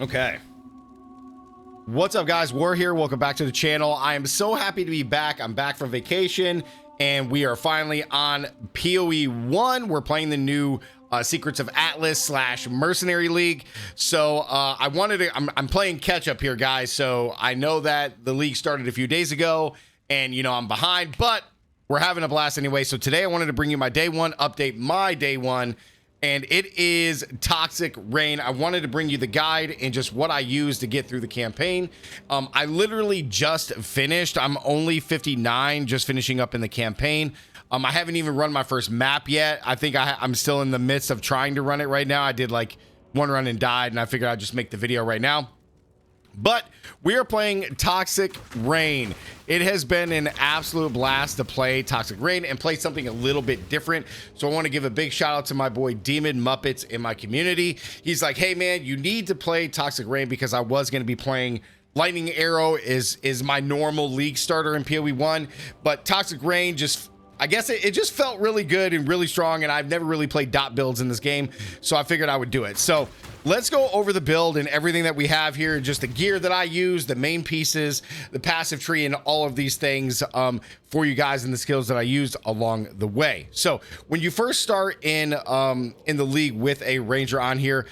Okay. What's up, guys? War here. Welcome back to the channel. I am so happy to be back. I'm back from vacation and we are finally on PoE 1. We're playing the new Secrets of Atlas / Mercenary League. So I'm playing catch up here, guys. So I know that the league started a few days ago and I'm behind, but we're having a blast anyway. So today I wanted to bring you my day one update, and it is Toxic Rain. I wanted to bring you the guide and just what I use to get through the campaign. I literally just finished. I'm only 59, just finishing up in the campaign. I haven't even run my first map yet. I think I'm still in the midst of trying to run it right now. I did like one run and died, and I figured I'd just make the video right now. But we are playing Toxic Rain. It has been an absolute blast to play Toxic Rain and play something a little bit different. So I want to give a big shout out to my boy Demon Muppets in my community. He's like, hey man, you need to play Toxic Rain, because I was going to be playing Lightning Arrow is my normal league starter in PoE 1, but Toxic Rain just, I guess it just felt really good and really strong, and I've never really played dot builds in this game, so I figured I would do it. So let's go over the build and everything that we have here, just the gear that I use, the main pieces, the passive tree, and all of these things for you guys, and the skills that I used along the way. So when you first start in the league with a ranger on here,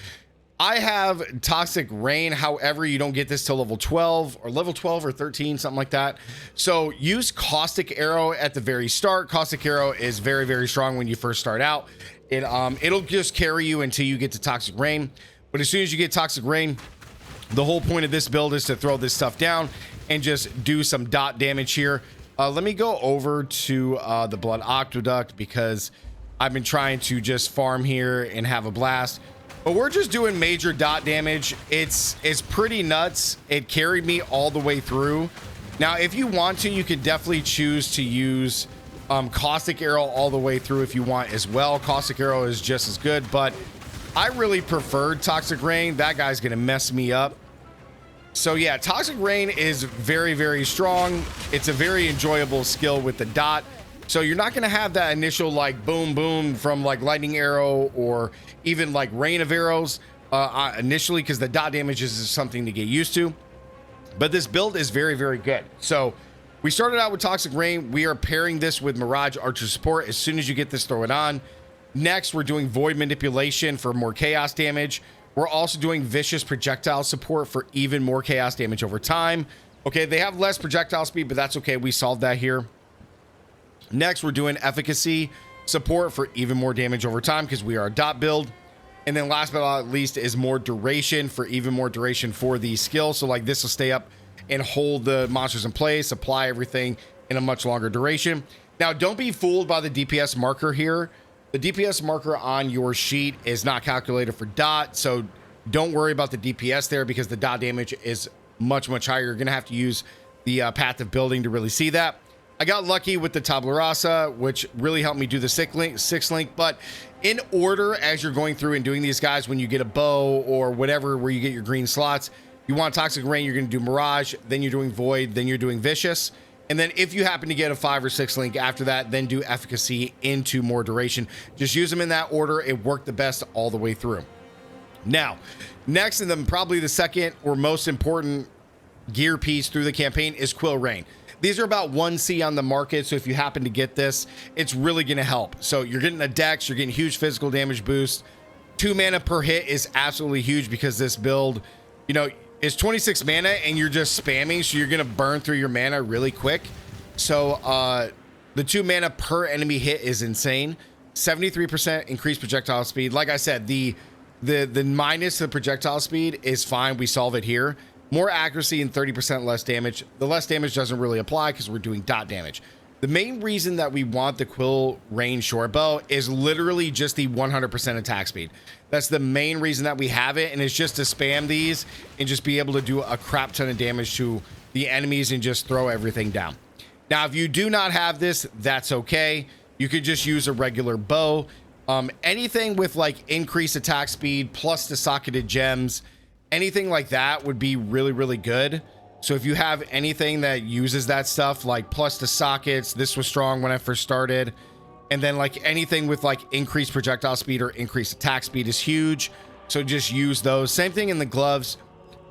I have Toxic Rain. However, you don't get this till level 12 or 13, something like that. So use Caustic Arrow at the very start. Caustic Arrow is very, very strong when you first start out. It'll just carry you until you get to Toxic Rain. But as soon as you get Toxic Rain, the whole point of this build is to throw this stuff down and just do some dot damage here. Let me go over to the Blood Aqueduct, because I've been trying to just farm here and have a blast. But we're just doing major dot damage. It's pretty nuts. It carried me all the way through. Now, if you want to, you can definitely choose to use Caustic Arrow all the way through if you want as well. Caustic Arrow is just as good, but I really preferred Toxic Rain. That guy's gonna mess me up. So yeah, Toxic Rain is very, very strong. It's a very enjoyable skill with the dot. So you're not going to have that initial like boom boom from like Lightning Arrow or even like Rain of Arrows initially, because the dot damage is something to get used to. But this build is very, very good. So we started out with Toxic Rain. We are pairing this with Mirage Archer Support. As soon as you get this, throw it on. Next, we're doing Void Manipulation for more chaos damage. We're also doing Vicious Projectile Support for even more chaos damage over time. Okay, they have less projectile speed, but that's okay. We solved that here. Next, we're doing Efficacy Support for even more damage over time, because we are a dot build. And then last but not least is more duration for even more duration for these skills. So like this will stay up and hold the monsters in place, apply everything in a much longer duration. Now, don't be fooled by the DPS marker here. The DPS marker on your sheet is not calculated for dot, so don't worry about the DPS there, because the dot damage is much, much higher. You're going to have to use the Path of Building to really see that. I got lucky with the Tabula Rasa, which really helped me do the six link, but in order as you're going through and doing these guys, when you get a bow or whatever where you get your green slots, you want Toxic Rain, you're going to do Mirage, then you're doing Void, then you're doing Vicious. And then if you happen to get a 5 or 6 link after that, then do Efficacy into more duration. Just use them in that order. It worked the best all the way through. Now, next, and then probably the second or most important gear piece through the campaign is Quill Rain. These are about 1C on the market, so if you happen to get this, it's really going to help. So you're getting a dex, you're getting huge physical damage boost. 2 mana per hit is absolutely huge, because this build, is 26 mana and you're just spamming, so you're going to burn through your mana really quick. So the 2 mana per enemy hit is insane. 73% increased projectile speed. Like I said, the minus the projectile speed is fine. We solve it here. More accuracy and 30% less damage. The less damage doesn't really apply because we're doing dot damage. The main reason that we want the Quill Rain short bow is literally just the 100% attack speed. That's the main reason that we have it, and it's just to spam these and just be able to do a crap ton of damage to the enemies and just throw everything down. Now, if you do not have this, that's okay. You could just use a regular bow. Anything with like increased attack speed plus the socketed gems, anything like that would be really, really good. So if you have anything that uses that stuff, like plus the sockets, this was strong when I first started. And then like anything with like increased projectile speed or increased attack speed is huge. So just use those. Same thing in the gloves.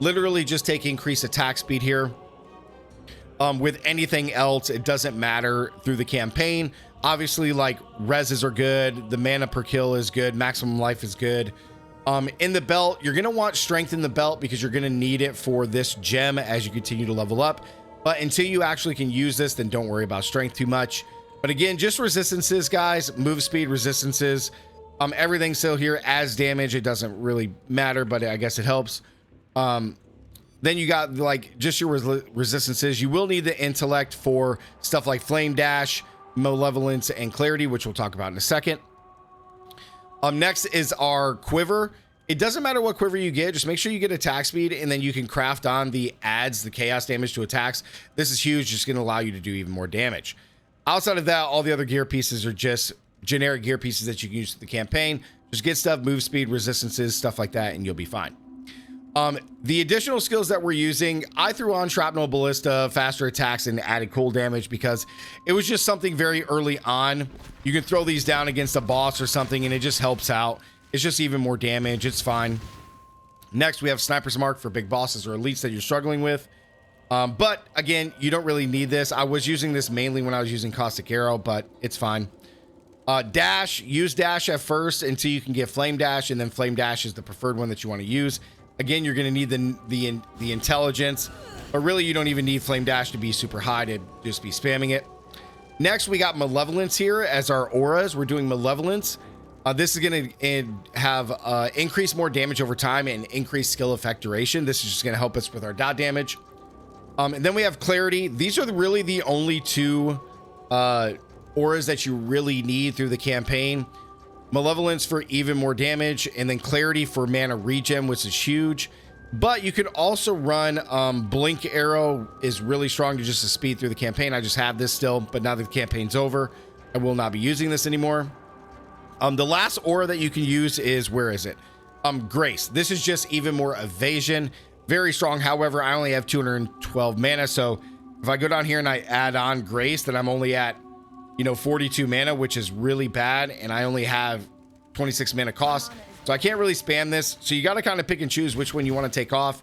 literally just take increased attack speed here. With anything else, it doesn't matter through the campaign. Obviously, like, reses are good, the mana per kill is good, maximum life is good. In the belt, you're going to want strength in the belt because you're going to need it for this gem as you continue to level up. But until you actually can use this, then don't worry about strength too much. But again, just resistances, guys, move speed, resistances, everything's still here as damage. It doesn't really matter, but I guess it helps. Then you got like just your resistances. You will need the intellect for stuff like flame dash, malevolence, and clarity, which we'll talk about in a second. Next is our quiver. It doesn't matter what quiver you get, just make sure you get attack speed, and then you can craft on the adds the chaos damage to attacks. This is huge, just going to allow you to do even more damage. Outside of that, all the other gear pieces are just generic gear pieces that you can use for the campaign. Just get stuff, move speed, resistances, stuff like that, and you'll be fine. The additional skills that we're using, I threw on shrapnel, ballista, faster attacks, and added cool damage because it was just something very early on. You can throw these down against a boss or something and it just helps out. It's just even more damage. It's fine. Next, we have Sniper's Mark for big bosses or elites that you're struggling with. But again, you don't really need this. I was using this mainly when I was using Caustic Arrow, but it's fine. Dash, use dash at first until you can get Flame Dash, and then Flame Dash is the preferred one that you want to use. Again, you're going to need the intelligence, but really you don't even need Flame Dash to be super high to just be spamming it. Next, we got Malevolence here as our auras. We're doing Malevolence. This is going to have increase more damage over time and increase skill effect duration. This is just going to help us with our dot damage. And then we have Clarity. These are really the only two auras that you really need through the campaign. Malevolence for even more damage, and then Clarity for mana regen, which is huge. But you could also run Blink Arrow is really strong to just to speed through the campaign. I just have this still, but now that the campaign's over, I will not be using this anymore. The last aura that you can use is, where is it? Grace. This is just even more evasion. Very strong. However, I only have 212 mana, so if I go down here and I add on Grace, then I'm only at 42 mana, which is really bad, and I only have 26 mana cost, so I can't really spam this. So you got to kind of pick and choose which one you want to take off.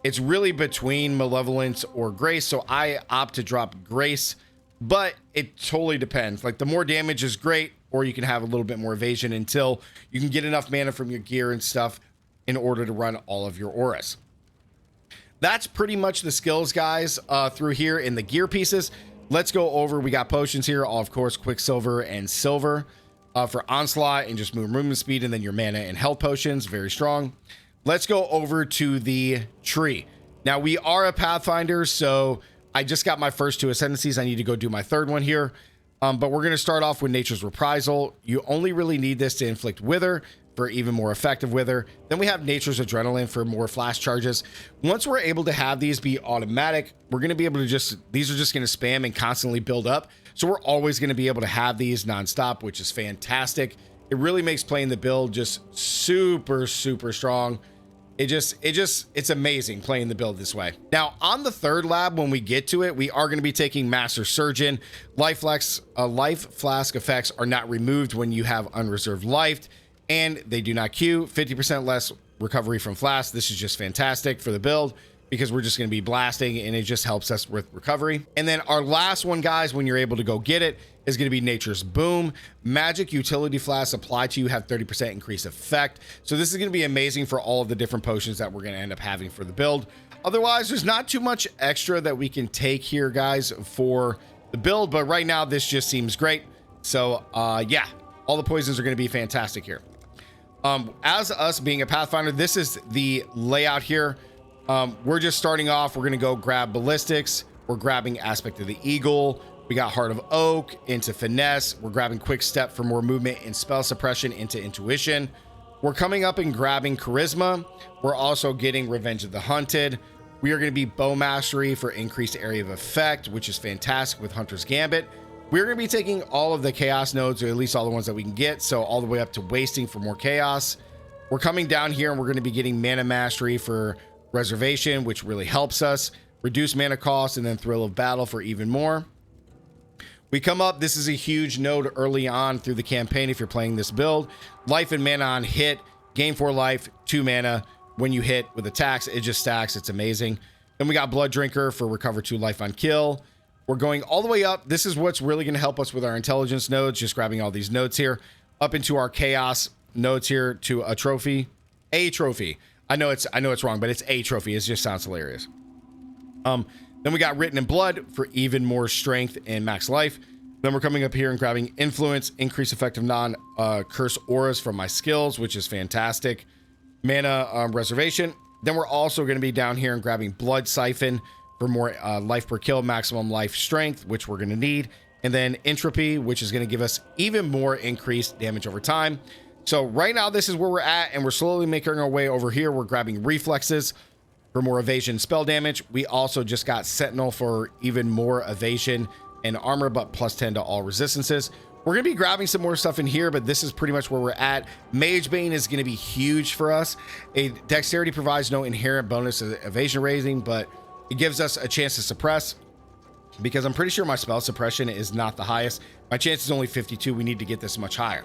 It's really between Malevolence or Grace, so I opt to drop Grace, but it totally depends. Like, the more damage is great, or you can have a little bit more evasion until you can get enough mana from your gear and stuff in order to run all of your auras. That's pretty much the skills, guys, through here in the gear pieces. Let's go over. We got potions here, of course, Quicksilver and Silver for onslaught and just movement speed, and then your mana and health potions, very strong. Let's go over to the tree. Now, we are a Pathfinder, so I just got my first 2 Ascendancies. I need to go do my third one here. But we're going to start off with Nature's Reprisal. You only really need this to inflict Wither for even more effective Wither. Then we have Nature's Adrenaline for more flash charges. Once we're able to have these be automatic, we're going to be able to these are just going to spam and constantly build up. So we're always going to be able to have these nonstop, which is fantastic. It really makes playing the build just super, super strong. It's amazing playing the build this way. Now, on the third lab, when we get to it, we are going to be taking Master Surgeon. Life Flask effects are not removed when you have unreserved life, and they do not queue. 50% less recovery from flask. This is just fantastic for the build because we're just going to be blasting, and it just helps us with recovery. And then our last one, guys, when you're able to go get it, is going to be Nature's Boom. Magic utility flasks applied to you have 30% increased effect. So this is going to be amazing for all of the different potions that we're going to end up having for the build. Otherwise, there's not too much extra that we can take here, guys, for the build. But right now, this just seems great. So yeah, all the poisons are going to be fantastic here. As us being a Pathfinder, this is the layout here. We're just starting off. We're going to go grab Ballistics. We're grabbing Aspect of the Eagle. We got Heart of Oak into Finesse. We're grabbing Quick Step for more movement and Spell Suppression into Intuition. We're coming up and grabbing Charisma. We're also getting Revenge of the Hunted. We are going to be Bow Mastery for increased area of effect, which is fantastic with Hunter's Gambit. We're going to be taking all of the Chaos nodes, or at least all the ones that we can get, so all the way up to Wasting for more Chaos. We're coming down here and we're going to be getting Mana Mastery for Reservation, which really helps us. Reduce mana cost, and then Thrill of Battle for even more. We come up, this is a huge node early on through the campaign if you're playing this build. Life and mana on hit, gain 4 life, 2 mana, when you hit with attacks, it just stacks. It's amazing. Then we got Blood Drinker for recover 2 life on kill. We're going all the way up. This is what's really going to help us with our intelligence nodes. Just grabbing all these nodes here up into our chaos nodes here to a trophy. A trophy. I know it's wrong, but it's a trophy. It just sounds hilarious. Then we got Written in Blood for even more strength and max life. Then we're coming up here and grabbing Influence, increase effective non-curse auras from my skills, which is fantastic. Mana Reservation. Then we're also going to be down here and grabbing Blood Siphon for more life per kill, maximum life strength, which we're going to need. And then Entropy, which is going to give us even more increased damage over time. So right now, this is where we're at, and we're slowly making our way over here. We're grabbing Reflexes for more evasion spell damage. We also just got Sentinel for even more evasion and armor, but plus 10 to all resistances. We're going to be grabbing some more stuff in here, but this is pretty much where we're at. Mage Bane is going to be huge for us. A dexterity provides no inherent bonus to evasion raising, but it gives us a chance to suppress, because I'm pretty sure my spell suppression is not the highest. My chance is only 52. We need to get this much higher.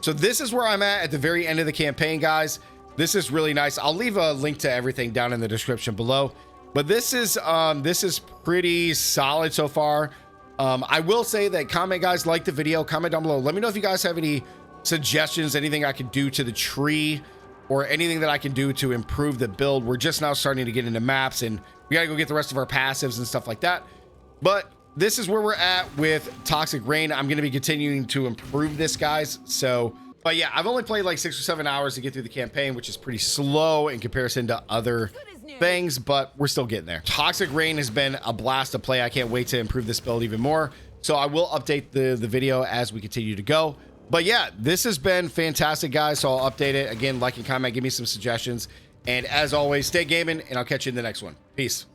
So this is where I'm at the very end of the campaign, guys. This is really nice. I'll leave a link to everything down in the description below, but this is pretty solid so far. I will say that comment, guys, like the video, comment down below. Let me know if you guys have any suggestions, anything I can do to the tree or anything that I can do to improve the build. We're just now starting to get into maps, and we got to go get the rest of our passives and stuff like that. But this is where we're at with Toxic Rain. I'm going to be continuing to improve this, guys. So, but yeah, I've only played like 6 or 7 hours to get through the campaign, which is pretty slow in comparison to other things, but we're still getting there. Toxic Rain has been a blast to play. I can't wait to improve this build even more. So I will update the video as we continue to go. But yeah, this has been fantastic, guys. So I'll update it. Again, like and comment, give me some suggestions. And as always, stay gaming, and I'll catch you in the next one. Peace.